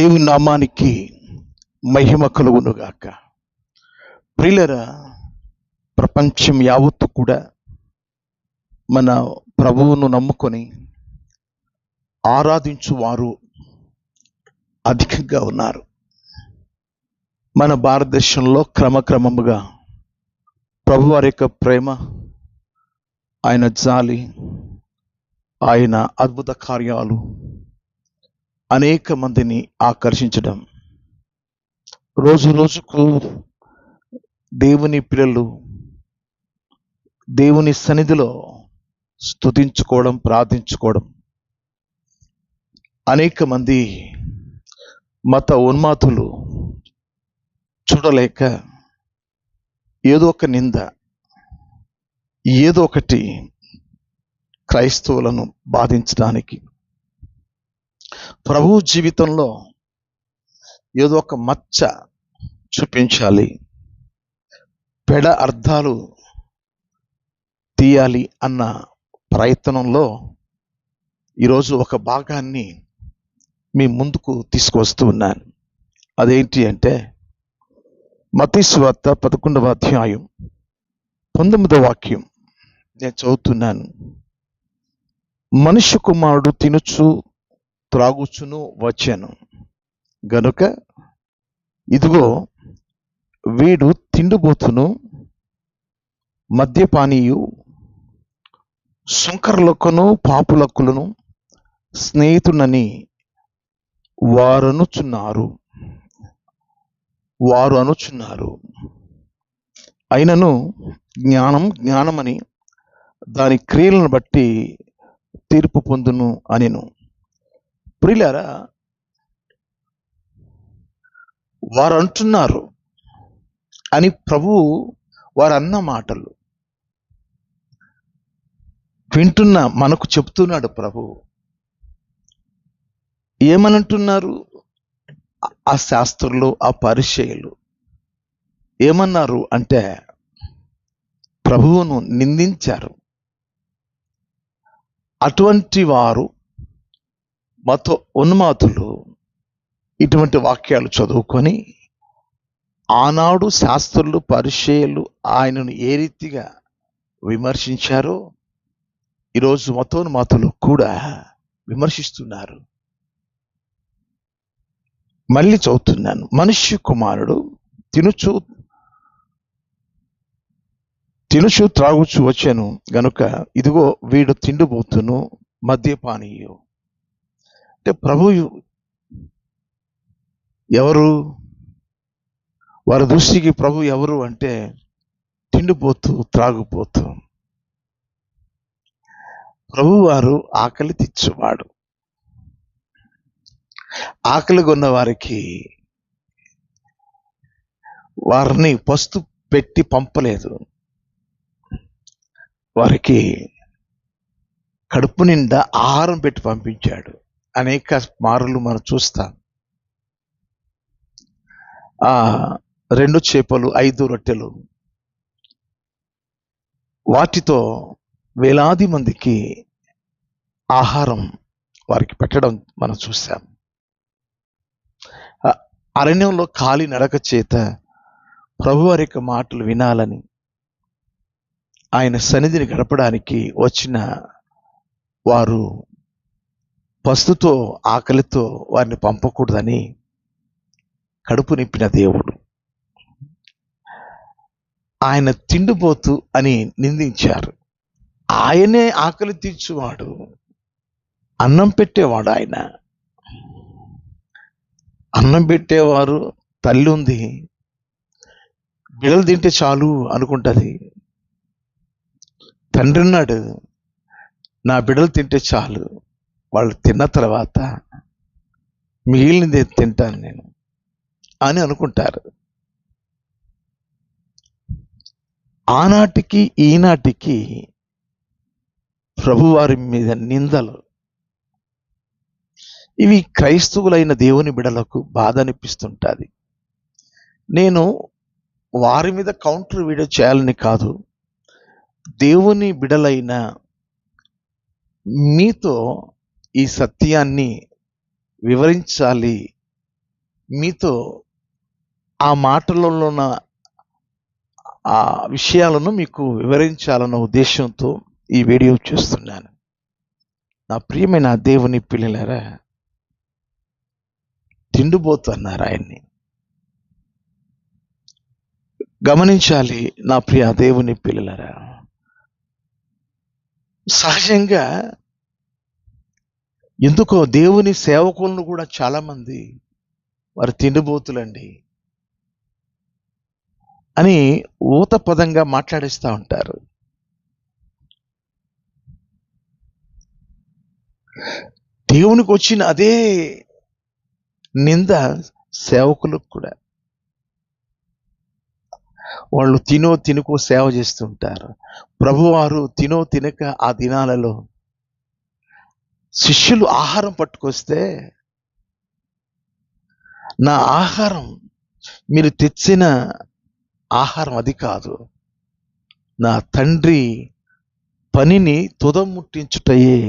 దేవుని నామానికి మహిమ కలుగునుగాక. ప్రియులరా, ప్రపంచం యావత్తు కూడా మన ప్రభువును నమ్ముకొని ఆరాధించువారు అధికంగా ఉన్నారు. మన భారతదేశంలో క్రమక్రమముగా ప్రభువారి యొక్క ప్రేమ, ఆయన జాలి, ఆయన అద్భుత కార్యాలు అనేక మందిని ఆకర్షించడం, రోజు రోజుకు దేవుని పిల్లలు దేవుని సన్నిధిలో స్తుతించుకోవడం, ప్రార్థించుకోవడం, అనేక మంది మత ఉన్మాదులు చూడలేక ఏదో ఒక నింద, ఏదో ఒకటి క్రైస్తవులను బాధించడానికి, ప్రభు జీవితంలో ఏదో ఒక మచ్చ చూపించాలి, పెడ అర్థాలు తీయాలి అన్న ప్రయత్నంలో ఈరోజు ఒక భాగాన్ని మీ ముందుకు తీసుకువస్తూ ఉన్నాను. అదేంటి అంటే, మత్తయి సువార్త 11వ అధ్యాయం 19వ వాక్యం నేను చదువుతున్నాను. మనుష్య కుమారుడు తినుచు త్రాగుచును వచ్చాను గనుక ఇదిగో వీడు తిండిబోతును, మద్యపానీయు, సుంకరులకును పాపులకులను స్నేహితునని వారు అనుచున్నారు. అయినను జ్ఞానమని దాని క్రియలను బట్టి తీర్పు పొందును అనెను. ప్రియులారా, వారు అంటున్నారు అని ప్రభువు వారు అన్న మాటలు వింటున్న మనకు చెప్తున్నాడు. ప్రభువు ఏమనంటున్నారు? ఆ శాస్త్రులు, ఆ పరిచయులు ఏమన్నారు అంటే, ప్రభువును నిందించారు. అటువంటి వారు, మత ఉన్మాదులు ఇటువంటి వాక్యాలు చదువుకొని ఆనాడు శాస్త్రులు, పరిచయులు ఆయనను ఏ రీతిగా విమర్శించారో ఈరోజు మతోన్మాదులు కూడా విమర్శిస్తున్నారు. మళ్ళీ చదువుతున్నాను. మనుష్య కుమారుడు తినుచు త్రాగుచు వచ్చాను గనుక ఇదిగో వీడు తిండిబోతును, మద్యపానీయు. అంటే ప్రభు ఎవరు? వారి దృష్టికి ప్రభు ఎవరు అంటే తిండిపోతూ, త్రాగుపోతూ. ప్రభు వారు ఆకలి తీర్చువాడు. ఆకలి కొన్న వారికి వారిని పస్తు పెట్టి పంపలేదు. వారికి కడుపు నిండా ఆహారం పెట్టి పంపించాడు. అనేక మారులు మనం చూస్తాం. 2 చేపలు 5 రొట్టెలు, వాటితో వేలాది మందికి ఆహారం వారికి పెట్టడం మనం చూసాం. అరణ్యంలో ఖాళీ నడక చేత ప్రభువారి యొక్క మాటలు వినాలని, ఆయన సన్నిధిని గడపడానికి వచ్చిన వారు పస్తుతో, ఆకలితో వారిని పంపకూడదని కడుపు నింపిన దేవుడు ఆయన తిండిపోతు అని నిందించారు. ఆయనే ఆకలి తీర్చువాడు, అన్నం పెట్టేవాడు. ఆయన అన్నం పెట్టేవారు. తల్లి ఉంది, బిడ్డలు తింటే చాలు అనుకుంటుంది. తండ్రి ఉన్నాడు, నా బిడ్డలు తింటే చాలు, వాళ్ళు తిన్న తర్వాత మిగిలినది తింటాను నేను అని అనుకుంటారు. ఆనాటికి ఈనాటికి ప్రభువారి మీద నిందలు ఇవి క్రైస్తవులైన దేవుని బిడలకు బాధ అనిపిస్తుంటుంది. నేను వారి మీద కౌంటర్ వీడియో చేయాలని కాదు, దేవుని బిడలైన మీతో ఈ సత్యాన్ని వివరించాలి మీతో ఆ మాటలలో ఉన్న ఆ విషయాలను మీకు వివరించాలన్న ఉద్దేశంతో ఈ వీడియో చేస్తున్నాను. నా ప్రియమైన దేవుని పిల్లలారా, తిండిబోతు అన్నారు ఆయన్ని. గమనించాలి నా ప్రియ దేవుని పిల్లలారా, సహజంగా ఎందుకో దేవుని సేవకులను కూడా చాలా మంది వారు తిండిబోతులండి అని ఊత పదంగా మాట్లాడిస్తూ ఉంటారు. దేవునికి వచ్చిన అదే నింద సేవకులకు కూడా. వాళ్ళు తినుకో సేవ చేస్తుంటారు. ప్రభువారు తినక ఆ దినాలలో శిష్యులు ఆహారం పట్టుకొస్తే, నా ఆహారం మీరు తెచ్చిన ఆహారం అది కాదు, నా తండ్రి పనిని తుదముట్టించుటయే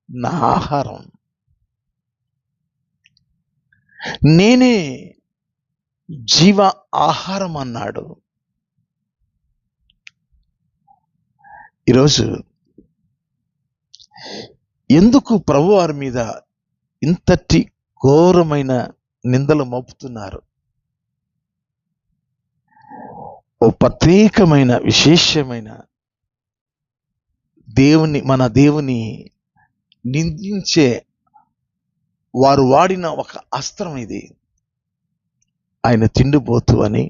నా ఆహారం, నేనే జీవ ఆహారం అన్నాడు. ఈరోజు ఎందుకు ప్రభువారి మీద ఇంతటి ఘోరమైన నిందలు మోపుతున్నారు? ఓ ప్రత్యేకమైన విశేషమైన మన దేవుని నిందించే వారు వాడిన ఒక అస్త్రం ఇది. ఆయన తిండిపోతు అని.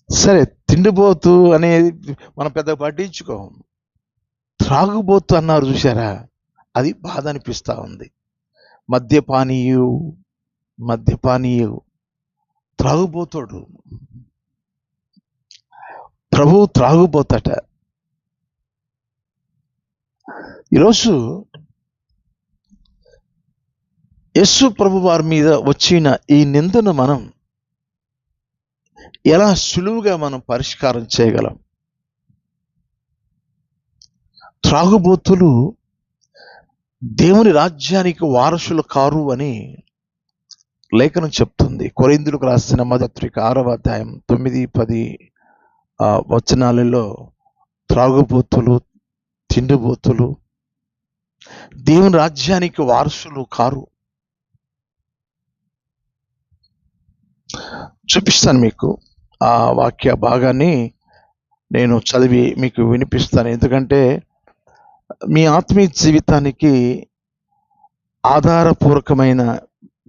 సరే, తిండిపోతు అనేది మనం పెద్దగా పట్టించుకోం. త్రాగుబోతు అన్నారు చూసారా, అది బాధ అనిపిస్తా ఉంది. మద్యపానీయు త్రాగుబోతాడు. ప్రభు త్రాగుబోతట. ఈరోజు యేసు ప్రభు వారి మీద వచ్చిన ఈ నిందను మనం ఎలా సులువుగా మనం పరిష్కారం చేయగలం? త్రాగుబోతులు దేవుని రాజ్యానికి వారసులు కారు అని లేఖనం చెప్తుంది. కొరింథీయులకు రాసిన మొదటి పత్రిక 6వ అధ్యాయం 9-10 వచనాలలో త్రాగుబోతులు, తిండిబోతులు దేవుని రాజ్యానికి వారసులు కారు. చూపిస్తాను మీకు ఆ వాక్య భాగాన్ని, నేను చదివి మీకు వినిపిస్తాను. ఎందుకంటే మీ ఆత్మీయ జీవితానికి ఆధారపూర్వకమైన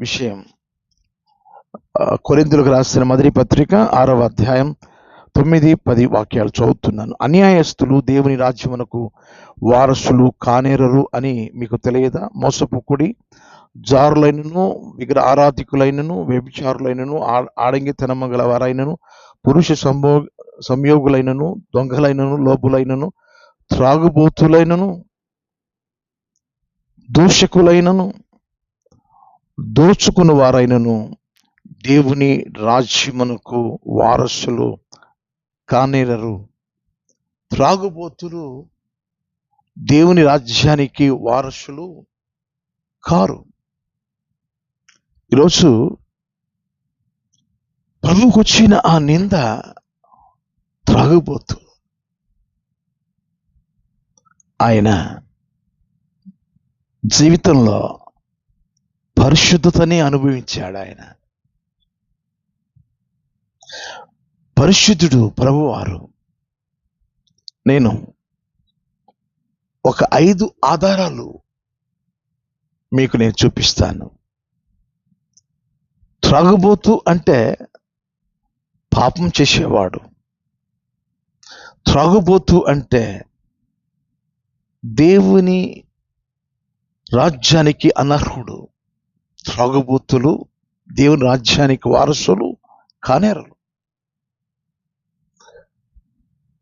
విషయం. కొరింథీయులకు రాసిన మొదటి పత్రిక 6వ అధ్యాయం 9-10 వాక్యాలు చదువుతున్నాను. అన్యాయస్తులు దేవుని రాజ్యమునకు వారసులు కానేరరు అని మీకు తెలియదా? మోసపుకుడి, జారులైనను, విగ్రహ ఆరాధికులైనను, వ్యభిచారులైనను, ఆడంగితనము గల వారైనను, పురుష సంయోగులైనను, దొంగలైనను, లోపులైనను, త్రాగుబోతులైనను, దూషకులైనను, దోచుకుని వారైనను దేవుని రాజ్యమునకు వారసులు కానేరరు. త్రాగుబోతులు దేవుని రాజ్యానికి వారసులు కారు. ఈరోజు ప్రభువుకు వచ్చిన ఆ నింద త్రాగుబోతు. ఆయన జీవితంలో పరిశుద్ధతని అనుభవించాడు. ఆయన పరిశుద్ధుడు ప్రభువారు. నేను ఒక 5 ఆధారాలు మీకు నేను చూపిస్తాను. త్రాగుబోతు అంటే పాపం చేసేవాడు. త్రాగుబోతు అంటే దేవుని రాజ్యానికి అనర్హుడు. త్రాగుబోతులు దేవుని రాజ్యానికి వారసులు కానేరరు.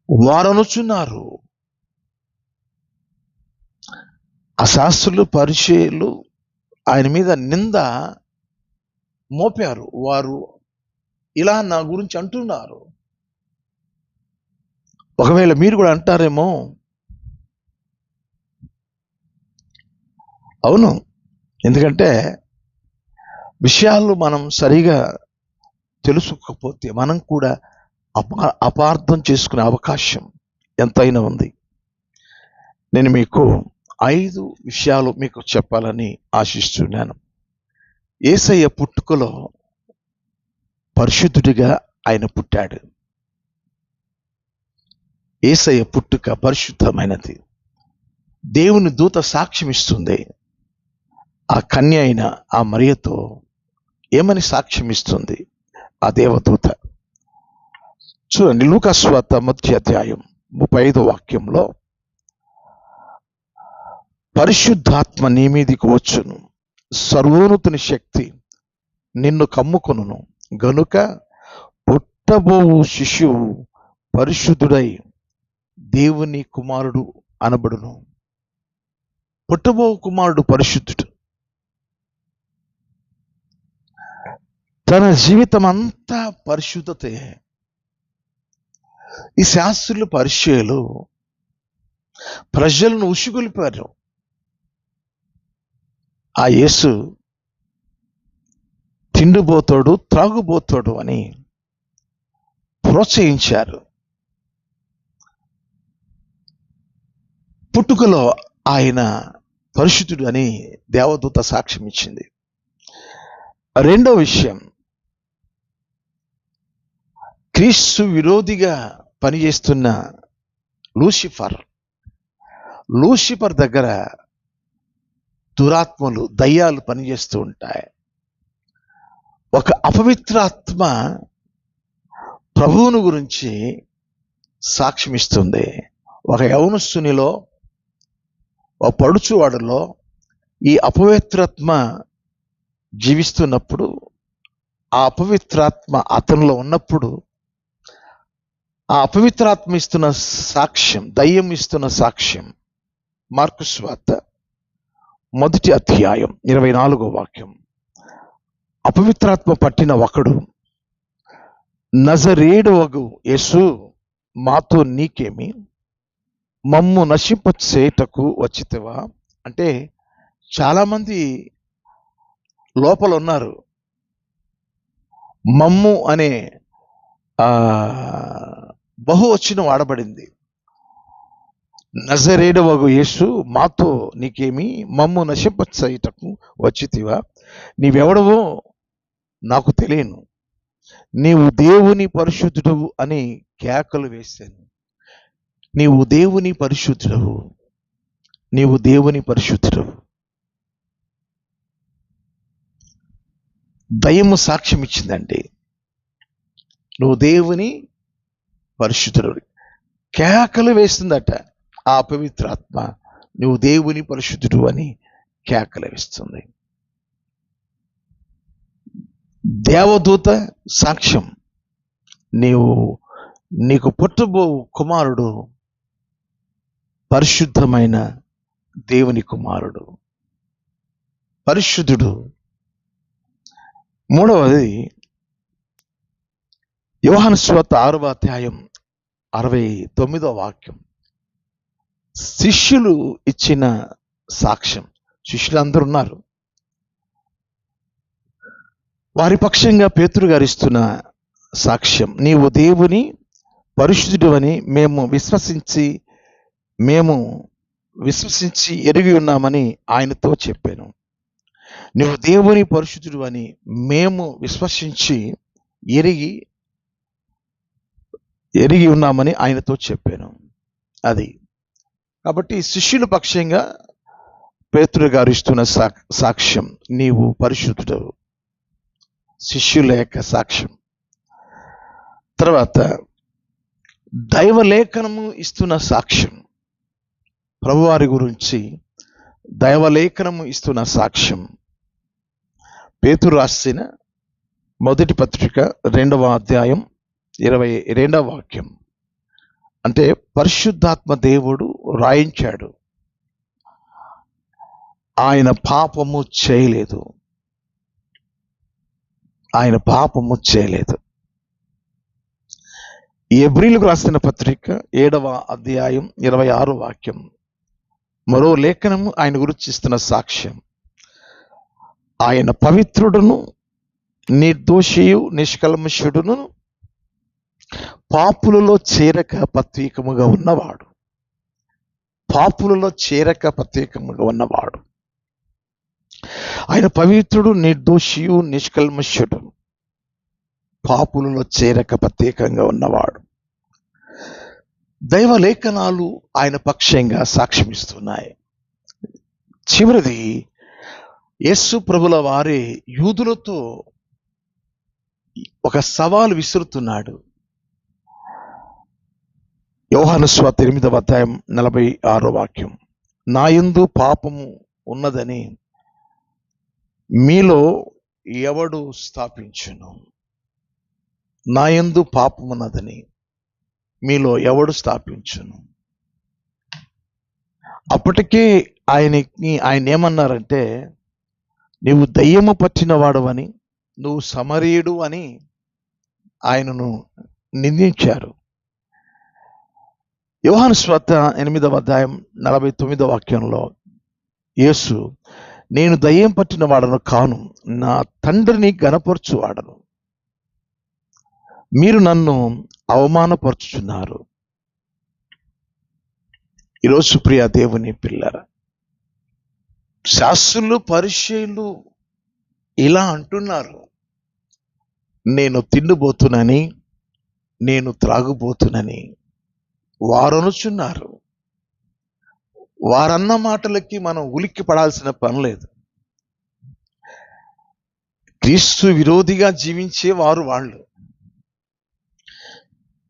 వారనుచున్నారు, అశాస్త్రులు, పరిచయులు ఆయన మీద నింద మోపారు. వారు ఇలా నా గురించి అంటున్నారు. ఒకవేళ మీరు కూడా అంటారేమో. అవును, ఎందుకంటే విషయాలు మనం సరిగా తెలుసుకోకపోతే మనం కూడా అపార్థం చేసుకునే అవకాశం ఎంతైనా ఉంది. నేను మీకు 5 విషయాలు మీకు చెప్పాలని ఆశిస్తున్నాను. యేసయ్య పుట్టుకలో పరిశుద్ధుడిగా ఆయన పుట్టాడు. యేసయ్య పుట్టుక పరిశుద్ధమైనది. దేవుని దూత సాక్ష్యం ఇస్తుంది. ఆ కన్య అయిన ఆ మరియతో ఏమని సాక్ష్యం ఇస్తుంది ఆ దేవదూత? చూడండి, లూకా సువార్త 1వ అధ్యాయం 35వ వాక్యంలో, పరిశుద్ధాత్మ నీ మీదికి వచ్చును, సర్వోన్నతుని శక్తి నిన్ను కమ్ముకొనును, గనుక పుట్టబోవు శిశువు పరిశుద్ధుడై దేవుని కుమారుడు అనబడును. పుట్టబోవు కుమారుడు పరిశుద్ధుడు. తన జీవితం అంతా పరిశుద్ధతే. ఈ శాస్త్రులు పరిచయులు ప్రజలను ఉసిగొలిపారు. ఆ యేసు తిండిపోతాడు, త్రాగుబోతాడు అని ప్రోత్సహించారు. పుట్టుకలో ఆయన పరిశుద్ధుడు అని దేవదూత సాక్ష్యం ఇచ్చింది. రెండో విషయం, క్రీస్తు విరోధిగా పనిచేస్తున్న లూసిఫర్ దగ్గర దురాత్మలు, దయ్యాలు పనిచేస్తూ ఉంటాయి. ఒక అపవిత్రాత్మ ప్రభువును గురించి సాక్ష్యం ఇస్తుంది. ఒక యవనస్తునిలో, ఒక పడుచువాడులో ఈ అపవిత్రాత్మ జీవిస్తున్నప్పుడు, ఆ అపవిత్రాత్మ అతనిలో ఉన్నప్పుడు, ఆ అపవిత్రాత్మ ఇస్తున్న సాక్ష్యం, దయ్యం ఇస్తున్న సాక్ష్యం. మార్కు సువార్త 1వ అధ్యాయం 24వ వాక్యం. అపవిత్రాత్మ పట్టిన ఒకడు, నజరేయుడవగు యేసు, మాతో నీకేమి, మమ్ము నశింపచేయుటకు వచ్చితివా? అంటే చాలామంది లోపల ఉన్నారు. మమ్ము అనే బహువచనం వాడబడింది. నజరేయుడవగు యేసు, మాతో నీకేమి, మమ్ము నశింపచేయుటకు వచ్చితివా? నీవెవడవో నాకు తెలియను, నీవు దేవుని పరిశుద్ధుడవు అని కేకలు వేశాను. నీవు దేవుని పరిశుద్ధుడవు, నీవు దేవుని పరిశుద్ధుడవు. దయ్యము సాక్ష్యం ఇచ్చిందండి, నువ్వు దేవుని పరిశుద్ధుడు. కేకలు వేస్తుందట ఆ అపవిత్రాత్మ, నువ్వు దేవుని పరిశుద్ధుడు అని కేకలు వేస్తుంది. దేవదూత సాక్ష్యం, నీకు పుట్టబో కుమారుడు పరిశుద్ధమైన దేవుని కుమారుడు, పరిశుద్ధుడు. మూడవది, యోహాను సువార్త 6వ అధ్యాయం 69వ వాక్యం. శిష్యులు ఇచ్చిన సాక్ష్యం. శిష్యులందరూ ఉన్నారు. వారి పక్షంగా పేతురు గారు ఇస్తున్న సాక్ష్యం, నీవు దేవుని పరిశుద్ధుడు అని మేము విశ్వసించి ఎరిగి ఉన్నామని ఆయనతో చెప్పాను. నువ్వు దేవుని పరిశుద్ధుడు అని మేము విశ్వసించి ఎరిగి ఉన్నామని ఆయనతో చెప్పాను. అది కాబట్టి శిష్యుల పక్షంగా పేతురు గారు ఇస్తున్న సాక్ష్యం, నీవు పరిశుద్ధుడు, శిష్యుల యొక్క సాక్ష్యం. తర్వాత దైవలేఖనము ఇస్తున్న సాక్ష్యం, ప్రభువారి గురించి దైవలేఖనము ఇస్తున్న సాక్ష్యం. పేతురు రాసిన మొదటి పత్రిక 2వ అధ్యాయం 22వ వాక్యం. అంటే పరిశుద్ధాత్మ దేవుడు రాయించాడు, ఆయన పాపము చేయలేదు, ఆయన పాపము చేయలేదు. హెబ్రీయులకు రాసిన పత్రిక 7వ అధ్యాయం 26వ వాక్యం. మరో లేఖనము ఆయన గురించి ఇస్తున్న సాక్ష్యం, ఆయన పవిత్రుడును, నిర్దోషియు, నిష్కల్మషుడును, పాపులలో చేరక ప్రత్యేకముగా ఉన్నవాడు. పాపులలో చేరక ప్రత్యేకముగా ఉన్నవాడు. ఆయన పవిత్రుడు, నిర్దోషియు, నిష్కల్మషుడు, పాపులలో చేరక ప్రత్యేకంగా ఉన్నవాడు. దైవ లేఖనాలు ఆయన పక్షంగా సాక్ష్యమిస్తున్నాయి. చివరిది, యేసు ప్రభుల వారే యూదులతో ఒక సవాలు విసురుతున్నాడు. యోహాను సువార్త 8వ అధ్యాయం 46వ వాక్యం. నా యందు పాపము ఉన్నదని మీలో ఎవడు స్థాపించును? నా యందు పాపమున్నదని మీలో ఎవడు స్థాపించును? అప్పటికే ఆయన ఏమన్నారంటే, నీవు దయ్యము పట్టిన వాడవని, నువ్వు సమరీయుడు అని ఆయనను నిందించారు. యోహాను సువార్త 8వ అధ్యాయం 49వ వాక్యంలో యేసు, నేను దయ్యం పట్టిన వాడను కాను, నా తండ్రిని గనపరచువాడను. మీరు నన్ను అవమానపరుచుచున్నారు. ఈరోజు ప్రియ దేవుని పిల్లరా, శాస్త్రులు, పరిసయ్యులు ఇలా అంటున్నారు, నేను తిండిబోతునని, నేను త్రాగుబోతునని వారనుచున్నారు. వారన్న మాటలకి మనం ఉలిక్కి పడాల్సిన పని లేదు. క్రీస్తు విరోధిగా జీవించే వారు వాళ్ళు.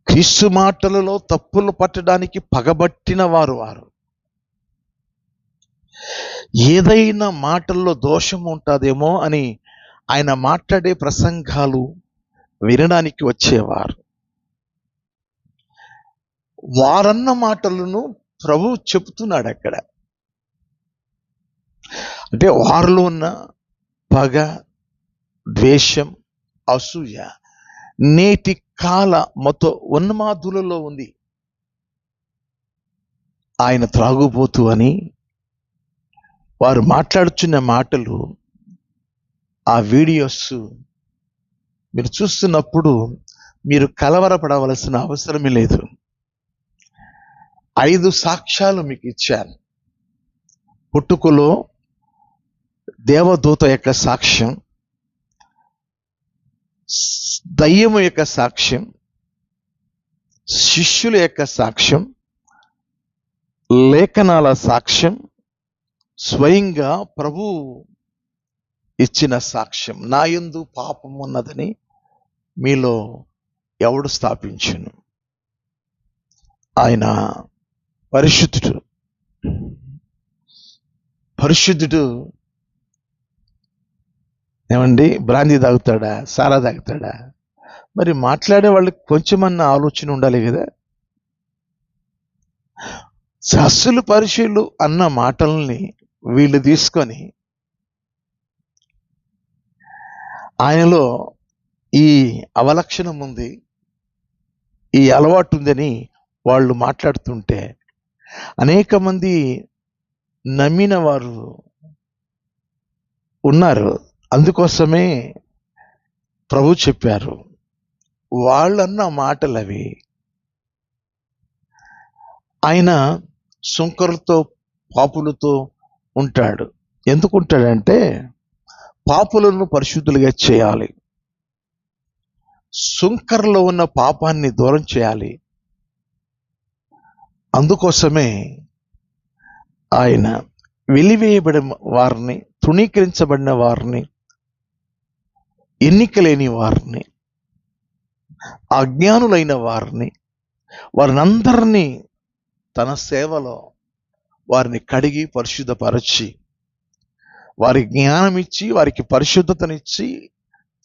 క్రీస్తు మాటలలో తప్పులు పట్టడానికి పగబట్టిన వారు. ఏదైనా మాటల్లో దోషం ఉంటుందేమో అని ఆయన మాట్లాడే ప్రసంగాలు వినడానికి వచ్చేవారు. వారన్న మాటలను ప్రభువు చెబుతున్నాడు అక్కడ. అంటే వారిలో ఉన్న పగ, ద్వేషం, అసూయ నేటి కాల మత ఉన్మాదులలో ఉంది. ఆయన త్రాగుబోతు అని వారు మాట్లాడుచున్న మాటలు, ఆ వీడియోస్ మీరు చూస్తున్నప్పుడు మీరు కలవరపడవలసిన అవసరమే లేదు. 5 సాక్ష్యాలు మీకు ఇచ్చాను. పుట్టుకలో దేవదూత యొక్క సాక్ష్యం, దయ్యము యొక్క సాక్ష్యం, శిష్యుల యొక్క సాక్ష్యం, లేఖనాల సాక్ష్యం, స్వయంగా ప్రభు ఇచ్చిన సాక్ష్యం. నా యందు పాపం ఉన్నదని మీలో ఎవడు స్థాపించును? ఆయన పరిశుద్ధుడు. ఏమండి, బ్రాందీ తాగుతాడా, సారా తాగుతాడా? మరి మాట్లాడే వాళ్ళకి కొంచెమన్నా ఆలోచన ఉండాలి కదా. శాస్త్రులు, పరిసయ్యులు అన్న మాటల్ని వీళ్ళు తీసుకొని ఆయనలో ఈ అవలక్షణం ఉంది, ఈ అలవాటు ఉందని వాళ్ళు మాట్లాడుతుంటే అనేక మంది నమ్మిన వారు ఉన్నారు. అందుకోసమే ప్రభు చెప్పారు, వాళ్ళన్న మాటలు అవి. ఆయన సుంకరులతో, పాపులతో ఉంటాడు. ఎందుకు ఉంటాడంటే పాపులను పరిశుద్ధులుగా చేయాలి, సుంకరలో ఉన్న పాపాన్ని దూరం చేయాలి. అందుకోసమే ఆయన వెలివేయబడిన వారిని, తృణీకరించబడిన వారిని, ఎన్నిక లేని వారిని, అజ్ఞానులైన వారిని, వారినందరినీ తన సేవలో వారిని కడిగి పరిశుద్ధపరచి, వారికి జ్ఞానం ఇచ్చి, వారికి పరిశుద్ధతనిచ్చి,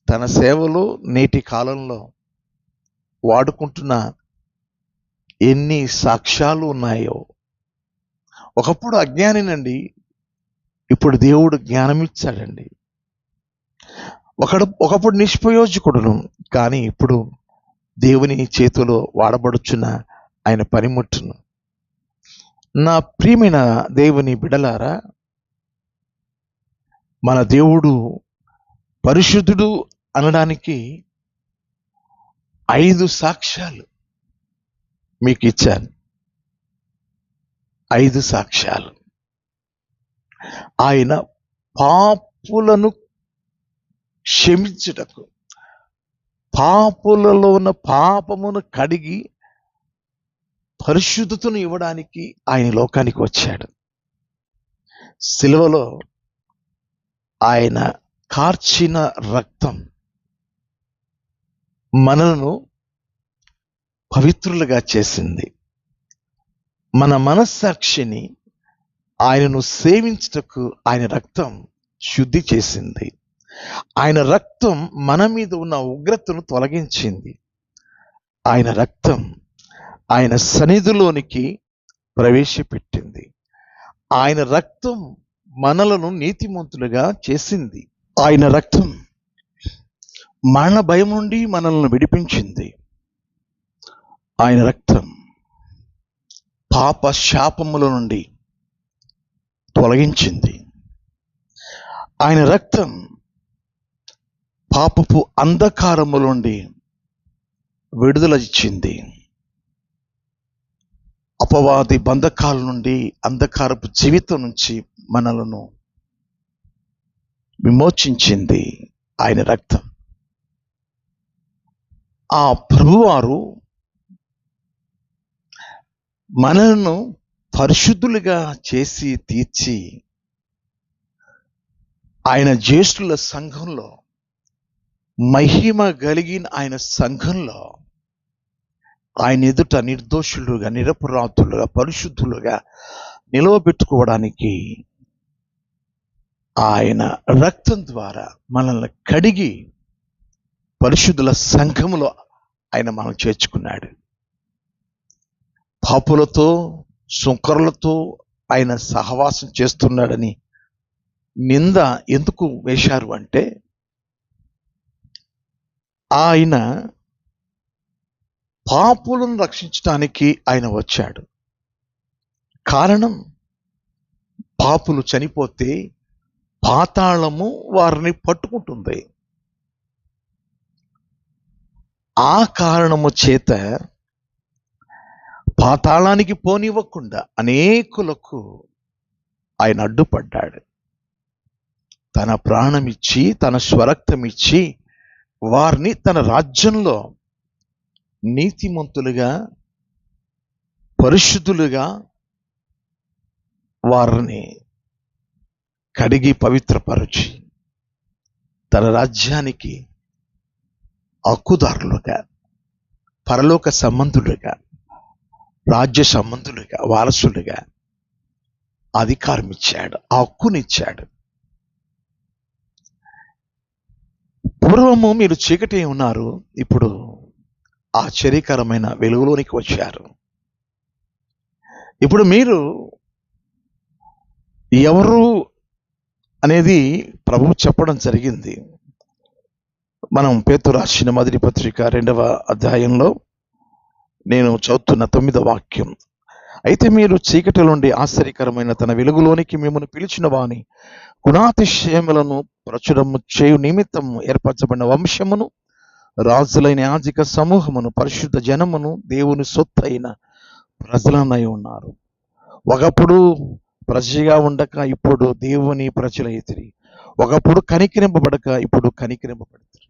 తన సేవలో నేటి కాలంలో వాడుకుంటున్న ఎన్ని సాక్ష్యాలు ఉన్నాయో. ఒకప్పుడు అజ్ఞానినండి, ఇప్పుడు దేవుడు జ్ఞానం ఇచ్చాడండి. ఒకప్పుడు నిష్ప్రయోజకుడును, కానీ ఇప్పుడు దేవుని చేతిలో వాడబడుచున్న ఆయన పనిముట్టును. నా ప్రియమైన దేవుని బిడలారా, మన దేవుడు పరిశుద్ధుడు అనడానికి 5 సాక్ష్యాలు మీకు ఇచ్చాను. 5 సాక్ష్యాలు. ఆయన పాపులను క్షమించుటకు, పాపులలో ఉన్న పాపమును కడిగి పరిశుద్ధతను ఇవ్వడానికి ఆయన లోకానికి వచ్చాడు. సిలువలో ఆయన కార్చిన రక్తం మనలను పవిత్రులుగా చేసింది. మన మనస్సాక్షిని ఆయనను సేవించుటకు ఆయన రక్తం శుద్ధి చేసింది. ఆయన రక్తం మన మీద ఉన్న ఉగ్రతను తొలగించింది. ఆయన రక్తం ఆయన సన్నిధిలోనికి ప్రవేశపెట్టింది. ఆయన రక్తం మనలను నీతిమంతులుగా చేసింది. ఆయన రక్తం మరణ భయం నుండి మనల్ని విడిపించింది. ఆయన రక్తం పాప శాపముల నుండి తొలగించింది. ఆయన రక్తం పాపపు అంధకారముల నుండి విడుదల ఇచ్చింది. అపవాది బంధకాల నుండి, అంధకారపు జీవితం నుంచి మనలను విమోచించింది ఆయన రక్తం. ఆ ప్రభువారు మనలను పరిశుద్ధులుగా చేసి తీర్చి ఆయన జ్యేష్ఠుల సంఘంలో, మహిమ కలిగిన ఆయన సంఘంలో ఆయన ఎదుట నిర్దోషులుగా, నిరపరాధులుగా, పరిశుద్ధులుగా నిలవబెట్టుకోవడానికి ఆయన రక్తం ద్వారా మనల్ని కడిగి పరిశుద్ధుల సంఘములో ఆయన మనం చేర్చుకున్నాడు. పాపులతో, సుంకరులతో ఆయన సహవాసం చేస్తున్నాడని నింద ఎందుకు వేశారు అంటే, ఆయన పాపులను రక్షించడానికి ఆయన వచ్చాడు. కారణం, పాపులు చనిపోతే పాతాళము వారిని పట్టుకుంటుంది. ఆ కారణము చేత పాతాళానికి పోనివ్వకుండా అనేకులకు ఆయన అడ్డుపడ్డాడు. తన ప్రాణమిచ్చి, తన స్వరక్తమిచ్చి వారిని తన రాజ్యంలో నీతిమంతులుగా, పరిశుద్ధులుగా వారిని కడిగి పవిత్రపరచి తన రాజ్యానికి హక్కుదారులుగా, పరలోక సంబంధులుగా, రాజ్య సంబంధులుగా, వారసులుగా అధికారం ఇచ్చాడు, ఆ హక్కునిచ్చాడు. పూర్వము మీరు చీకటి ఉన్నారు, ఇప్పుడు ఆశ్చర్యకరమైన వెలుగులోనికి వచ్చారు. ఇప్పుడు మీరు ఎవరు అనేది ప్రభువు చెప్పడం జరిగింది. మనం పేతురు రాసిన మొదటి పత్రిక 2వ అధ్యాయంలో నేను చదువుతున్న 9వ వాక్యం. అయితే మీరు చీకటి నుండి ఆశ్చర్యకరమైన తన వెలుగులోనికి మిమ్మల్ని పిలిచిన వాని గుణాతిశయములను ప్రచురము చేయు నిమిత్తము ఏర్పరచబడిన వంశమును, రాజులైన యాజక సమూహమును, పరిశుద్ధ జనమును, దేవుని సొత్తు అయిన ప్రజలనై ఉన్నారు. ఒకప్పుడు ప్రజగా ఉండక ఇప్పుడు దేవుని ప్రజలైతిరి. ఒకప్పుడు కనికరింపబడక ఇప్పుడు కనికరింపబడతారు.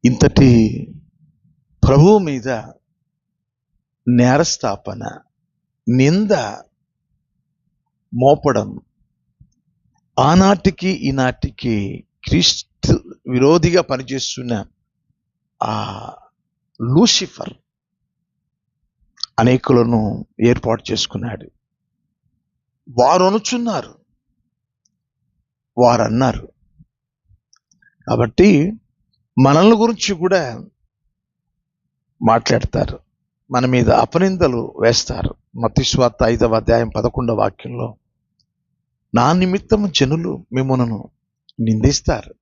ఇంతటి ప్రభువు మీద నేరస్థాపన, నింద మోపడం ఆనాటికి ఈనాటికి క్రీస్తు విరోధిగా పనిచేస్తున్న ఆ లూసిఫర్ అనేకులను ఏర్పాటు చేసుకున్నాడు. వారు అనుచున్నారు, వారు అన్నారు. కాబట్టి మనల్ని గురించి కూడా మాట్లాడతారు, మన మీద అపనిందలు వేస్తారు. మత్తయి సువార్త 5వ అధ్యాయం 11వ వాక్యంలో, నా నిమిత్తము జనులు మిమ్మల్ని నిందిస్తారు,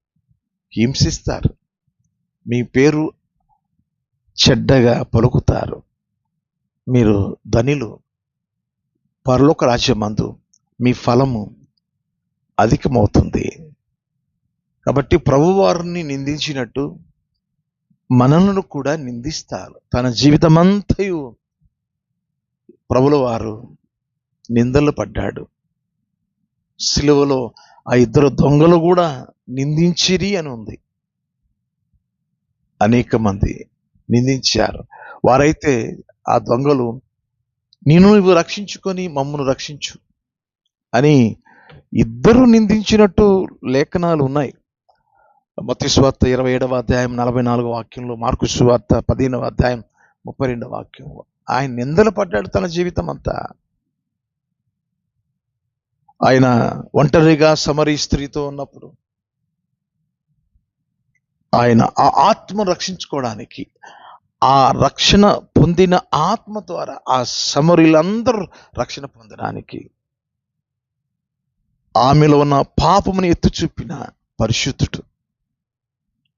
హింసిస్తారు, మీ పేరు చెడ్డగా పలుకుతారు, మీరు ధనిలు, పరలోక రాజ్యమందు మీ ఫలము అధికమవుతుంది. కాబట్టి ప్రభువారిని నిందించినట్టు మనలను కూడా నిందిస్తారు. తన జీవితమంతయు ప్రభుల వారు నిందలు పడ్డాడు. సిలువలో ఆ ఇద్దరు దొంగలు కూడా నిందించిరి అని ఉంది. అనేక మంది నిందించారు. వారైతే ఆ దొంగలు నువ్వు రక్షించుకొని మమ్మను రక్షించు అని ఇద్దరు నిందించినట్టు లేఖనాలు ఉన్నాయి. మత్తయి సువార్త 27వ అధ్యాయం 44వ వాక్యంలో, మార్కు సువార్త 15వ అధ్యాయం 32వ వాక్యంలో ఆయన నిందలు పడ్డాడు తన జీవితం అంతా. ఆయన ఒంటరిగా సమరీ స్త్రీతో ఉన్నప్పుడు ఆయన ఆ ఆత్మ రక్షించుకోవడానికి, ఆ రక్షణ పొందిన ఆత్మ ద్వారా ఆ సమరీలందరూ రక్షణ పొందడానికి ఆమెలో ఉన్న పాపముని ఎత్తి చూపిన పరిశుద్ధుడు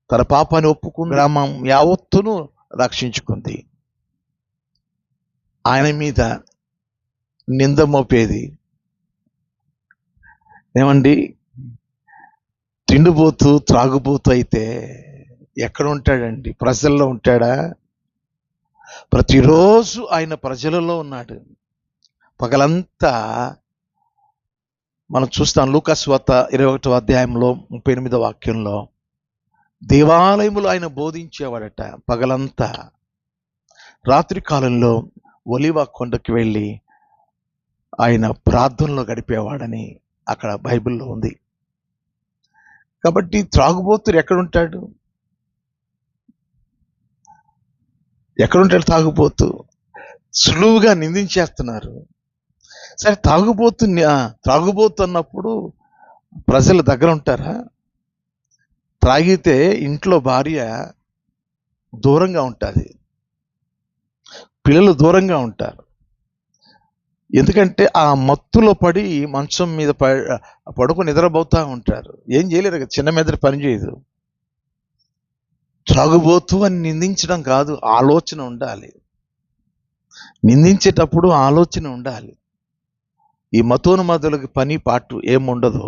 తన పాపాన్ని ఒప్పుకుని గ్రామం యావత్తును రక్షించుకుంది. ఆయన మీద నింద మోపేది ఏమండి? తిండిపోతూ త్రాగుబోతూ అయితే ఎక్కడ ఉంటాడండి? ప్రజల్లో ఉంటాడా? ప్రతిరోజు ఆయన ప్రజలలో ఉన్నాడు. పగలంతా మనం చూస్తాం. లూకాసు వార్త 21వ అధ్యాయంలో 38వ వాక్యంలో దేవాలయములో ఆయన బోధించేవాడట పగలంతా. రాత్రి కాలంలో ఒలివ కొండకి వెళ్ళి ఆయన ప్రార్థనలో గడిపేవాడని అక్కడ బైబిల్లో ఉంది. కాబట్టి త్రాగుబోతుడు ఎక్కడుంటాడు? తాగుబోతు? సులువుగా నిందించేస్తున్నారు. సరే, త్రాగుబోతు అన్నప్పుడు ప్రజల దగ్గర ఉంటారా? త్రాగితే ఇంట్లో భార్య దూరంగా ఉంటుంది, పిల్లలు దూరంగా ఉంటారు. ఎందుకంటే ఆ మత్తులో పడి మంచం మీద పడుకొని నిద్రపోతూ ఉంటారు. ఏం చేయలేరు కదా, చిన్న మెదడు పని చేయదు. త్రాగుబోతు అని నిందించడం కాదు, ఆలోచన ఉండాలి. నిందించేటప్పుడు ఆలోచన ఉండాలి. ఈ మతోన్మాదులకి పని పాటు ఏముండదు.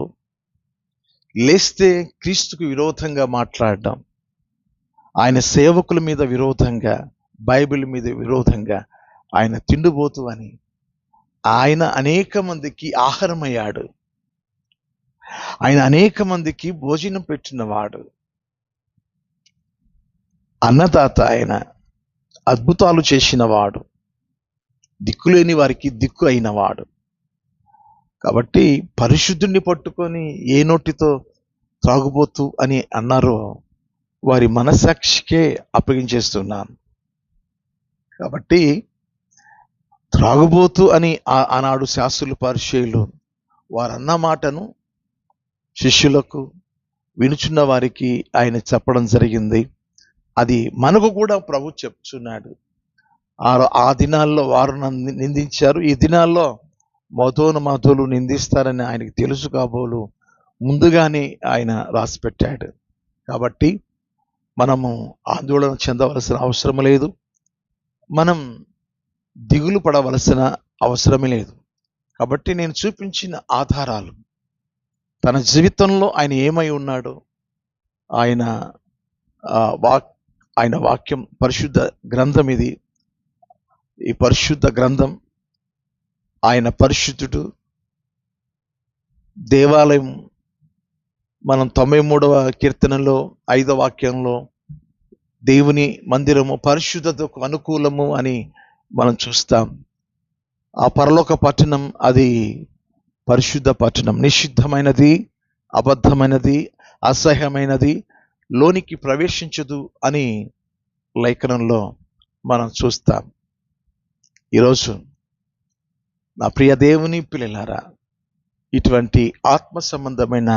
లేస్తే క్రీస్తుకు విరోధంగా మాట్లాడడం, ఆయన సేవకుల మీద విరోధంగా, బైబిల్ మీద విరోధంగా ఆయన తిండిపోతు అని. ఆయన అనేక మందికి ఆహారమయ్యాడు. ఆయన అనేక మందికి భోజనం పెట్టినవాడు, అన్నదాత. ఆయన అద్భుతాలు చేసినవాడు, దిక్కులేని వారికి దిక్కు అయినవాడు. కాబట్టి పరిశుద్ధుణ్ణి పట్టుకొని ఏ నోటితో త్రాగుబోతు అని అన్నారో వారి మనసాక్షికే అప్పగించేస్తున్నాను. కాబట్టి త్రాగుబోతు అని ఆనాడు శాస్త్రులు, పరిచయులు వారన్న మాటను శిష్యులకు, వినుచున్న వారికి ఆయన చెప్పడం జరిగింది. అది మనకు కూడా ప్రభు చెప్తున్నాడు. ఆ దినాల్లో వారు నిందించారు, ఈ దినాల్లో మతోన్మాదులు నిందిస్తారని ఆయనకి తెలుసు కాబోలు ముందుగానే ఆయన రాసిపెట్టాడు. కాబట్టి మనము ఆందోళన చెందవలసిన అవసరం లేదు, మనం దిగులు పడవలసిన అవసరమే లేదు. కాబట్టి నేను చూపించిన ఆధారాలు, తన జీవితంలో ఆయన ఏమై ఉన్నాడో, ఆయన వాక్యం, పరిశుద్ధ గ్రంథం ఇది. ఈ పరిశుద్ధ గ్రంథం, ఆయన పరిశుద్ధుడు. దేవాలయం మనం 93వ కీర్తనలో 5వ వాక్యంలో దేవుని మందిరము పరిశుద్ధతకు అనుకూలము అని మనం చూస్తాం. ఆ పరలోక పట్టణం అది పరిశుద్ధ పట్టణం, నిషిద్ధమైనది, అబద్ధమైనది, అసహ్యమైనది, లోనికి ప్రవేశించదు అని లేఖనంలో మనం చూస్తాం. ఈరోజు నా ప్రియ దేవుని పిల్లలారా, ఇటువంటి ఆత్మ సంబంధమైన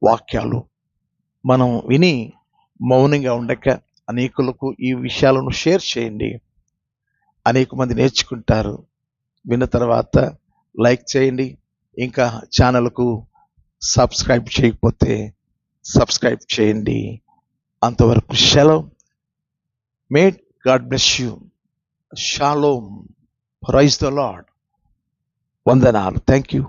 వాక్యాలు మనం విని మౌనంగా ఉండక అనేకులకు ఈ విషయాలను షేర్ చేయండి. అనేక మంది నేర్చుకుంటారు. విన్న తర్వాత లైక్ చేయండి. ఇంకా ఛానల్కు సబ్స్క్రైబ్ చేయకపోతే సబ్స్క్రైబ్ చేయండి. అంతవరకు shalom. May God bless you. Shalom. Praise the Lord. వందనాలు. Thank you.